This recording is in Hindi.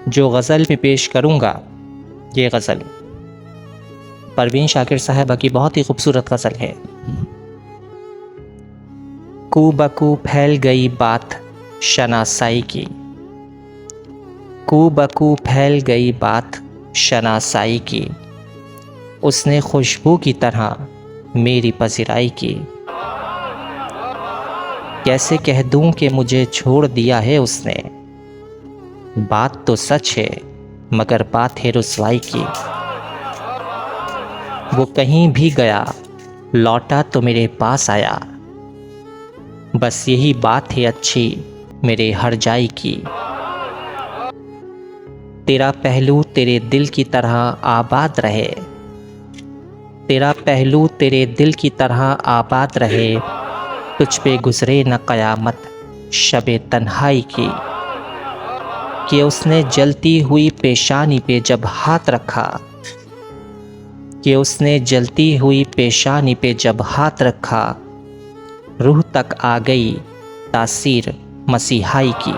जो गज़ल में पेश करूँगा, ये गज़ल परवीन शाकिर साहबा की बहुत ही खूबसूरत गज़ल है। कू बकू फैल गई बात शनासाई की, कू बकू फैल गई बात शनासाई की, उसने खुशबू की तरह मेरी पज़िराई की। कैसे कह दूं कि मुझे छोड़ दिया है उसने, बात तो सच है मगर बात है रुसवाई की। वो कहीं भी गया लौटा तो मेरे पास आया, बस यही बात है अच्छी मेरे हर जाई की। तेरा पहलू तेरे दिल की तरह आबाद रहे, तेरा पहलू तेरे दिल की तरह आबाद रहे, तुझ पे गुजरे न क़यामत शबे तन्हाई की। कि उसने जलती हुई पेशानी पे जब हाथ रखा, कि उसने जलती हुई पेशानी पे जब हाथ रखा, रूह तक आ गई तासीर मसीहाई की।